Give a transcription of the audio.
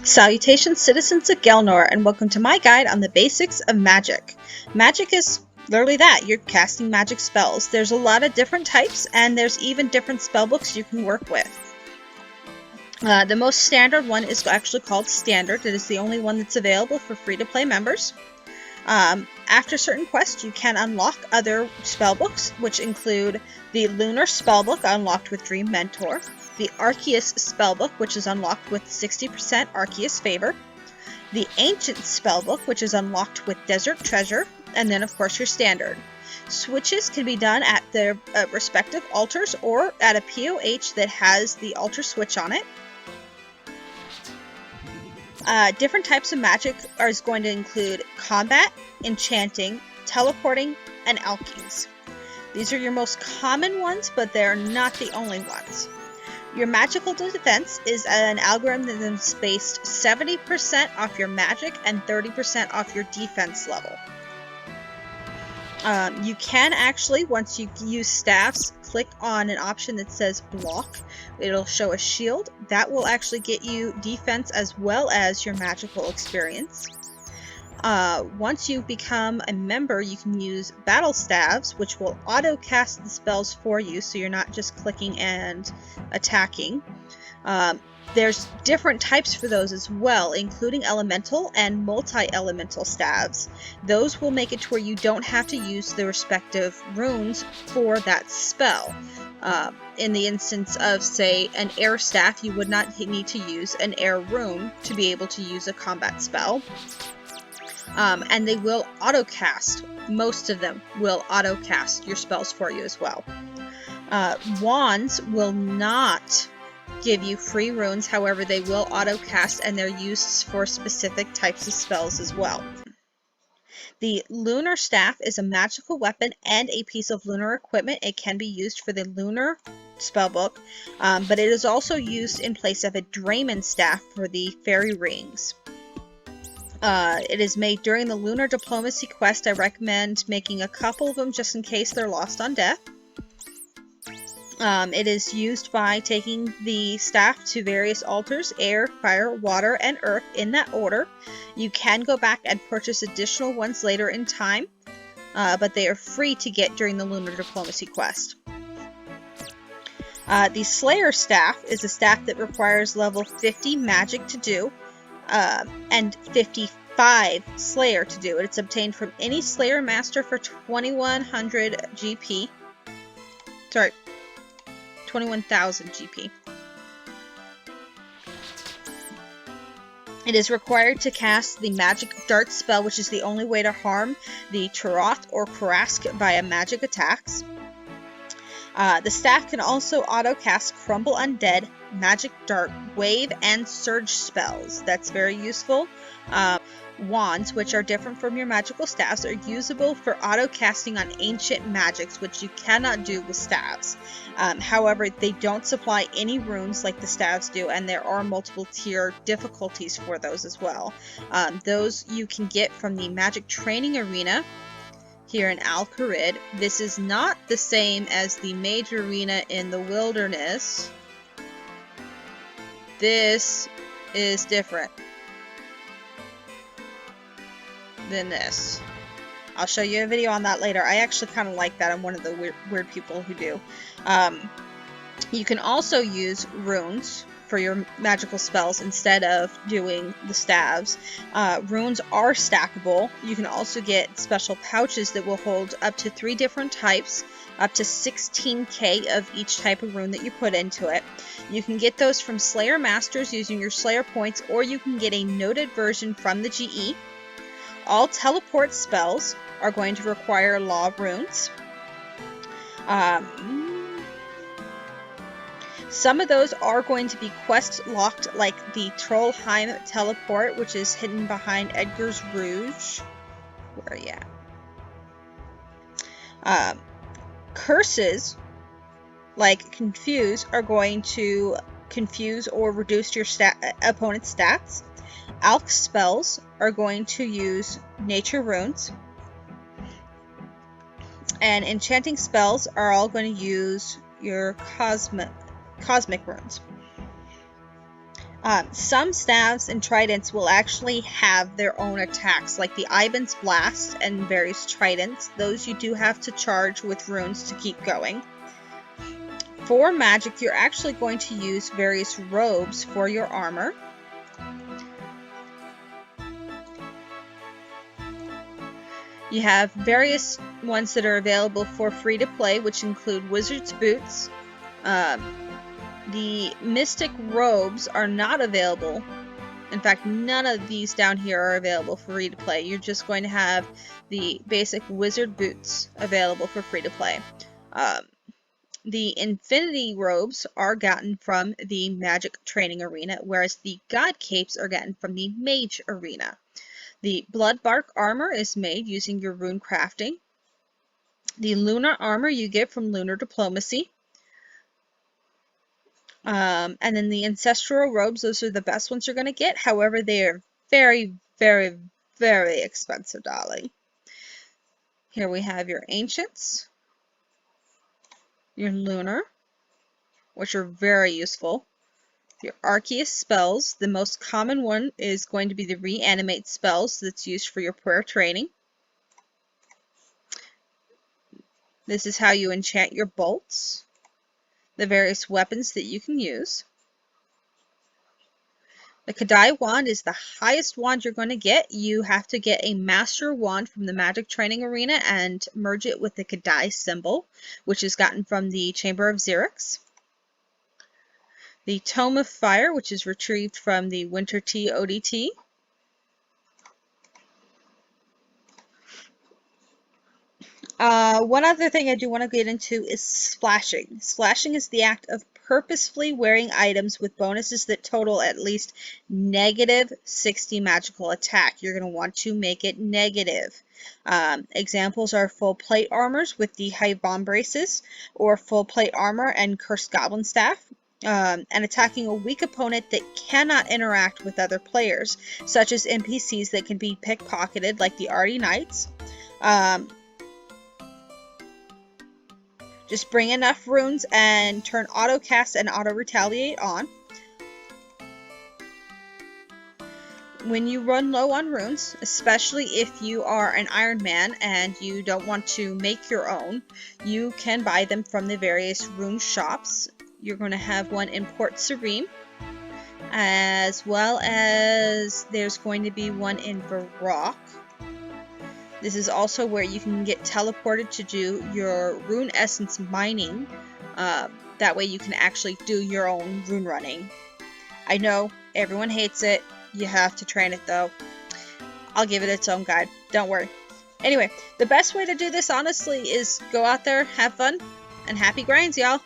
Salutations, Citizens of Gielnor, and welcome to my guide on the basics of magic. Magic is literally that. You're casting magic spells. There's a lot of different types, and there's even different spellbooks you can work with. The most standard one is actually called Standard. It is the only one that's available for free-to-play members. After certain quests, you can unlock other spellbooks, which include the Lunar Spellbook, unlocked with Dream Mentor, the Arceus Spellbook, which is unlocked with 60% Arceus Favor, the Ancient Spellbook, which is unlocked with Desert Treasure, and then, of course, your Standard. Switches can be done at their respective altars or at a POH that has the altar switch on it. Different types of magic are going to include combat, enchanting, teleporting, and alchemies. These are your most common ones, but they're not the only ones. Your magical defense is an algorithm that's based 70% off your magic and 30% off your defense level. You can actually, once you use staffs, click on an option that says block. It'll show a shield. That will actually get you defense as well as your magical experience. Once you become a member, you can use battle staves, which will auto cast the spells for you, so you're not just clicking and attacking. There's different types for those as well, including elemental and multi-elemental staves. Those will make it to where you don't have to use the respective runes for that spell. In the instance of, say, an air staff, you would not need to use an air rune to be able to use a combat spell. And they will auto-cast. Most of them will auto-cast your spells for you as well. Wands will not give you free runes, however they will auto-cast, and they're used for specific types of spells as well. The Lunar Staff is a magical weapon and a piece of lunar equipment. It can be used for the Lunar Spellbook, but it is also used in place of a Drayman Staff for the Fairy Rings. It is made during the Lunar Diplomacy quest. I recommend making a couple of them just in case they're lost on death. It is used by taking the staff to various altars: air, fire, water, and earth, in that order. You can go back and purchase additional ones later in time, but they are free to get during the Lunar Diplomacy quest. The Slayer Staff is a staff that requires level 50 magic to do, and 55 Slayer to do it. It's obtained from any Slayer Master for 2100 GP. Sorry. 21,000 GP. It is required to cast the Magic Dart spell, which is the only way to harm the Taroth or Karask via magic attacks. The staff can also auto-cast Crumble Undead, Magic Dart, Wave, and Surge spells. That's very useful. Wands, which are different from your magical staffs, are usable for auto-casting on ancient magics, which you cannot do with staves. However, they don't supply any runes like the staves do, and there are multiple tier difficulties for those as well. Those you can get from the Magic Training Arena here in Al-Kharid. This is not the same as the Mage Arena in the Wilderness. This is different than this. I'll show you a video on that later. I actually kind of like that. I'm one of the weird people who do. You can also use runes for your magical spells instead of doing the staves. Runes are stackable. You can also get special pouches that will hold up to 3 different types, up to 16k of each type of rune that you put into it. You can get those from Slayer Masters using your Slayer points, or you can get a noted version from the GE. All teleport spells are going to require law runes. Some of those are going to be quest locked, like the Trollheim teleport, which is hidden behind Edgar's Rouge. Where are you at? Curses, like Confuse, are going to confuse or reduce your opponent's stats. Alch spells are going to use nature runes. And enchanting spells are all going to use your cosmic runes. Some staves and tridents will actually have their own attacks, like the Ivan's Blast and various tridents. Those you do have to charge with runes to keep going. For magic, you're actually going to use various robes for your armor. You have various ones that are available for free to play, which include Wizard's Boots. The Mystic Robes are not available. In fact, none of these down here are available for free to play. You're just going to have the basic Wizard Boots available for free to play. The Infinity Robes are gotten from the Magic Training Arena, whereas the God Capes are gotten from the Mage Arena. The Bloodbark Armor is made using your rune crafting. The Lunar Armor you get from Lunar Diplomacy. And then the Ancestral Robes, those are the best ones you're going to get. However, they are very, very, very expensive, darling. Here we have your Ancients, your Lunar, which are very useful. Your Arceus spells, the most common one is going to be the Reanimate spells that's used for your prayer training. This is how you enchant your bolts, the various weapons that you can use. The Kadai wand is the highest wand you're going to get. You have to get a Master Wand from the Magic Training Arena and merge it with the Kadai symbol, which is gotten from the Chamber of Xerix. The Tome of Fire, which is retrieved from the Winter Tea ODT. One other thing I do want to get into is splashing. Splashing is the act of purposefully wearing items with bonuses that total at least -60 magical attack. You're going to want to make it negative. Examples are full plate armors with the high bomb braces, or full plate armor and cursed goblin staff. And attacking a weak opponent that cannot interact with other players, such as NPCs that can be pickpocketed, like the Artie Knights. Just bring enough runes and turn auto cast and auto retaliate on. When you run low on runes, especially if you are an Iron Man and you don't want to make your own, you can buy them from the various rune shops. You're going to have one in Port Serene, as well as there's going to be one in Varrock. This is also where you can get teleported to do your rune essence mining. That way you can actually do your own rune running. I know, everyone hates it. You have to train it though. I'll give it its own guide. Don't worry. Anyway, the best way to do this, honestly, is go out there, have fun, and happy grinds, y'all.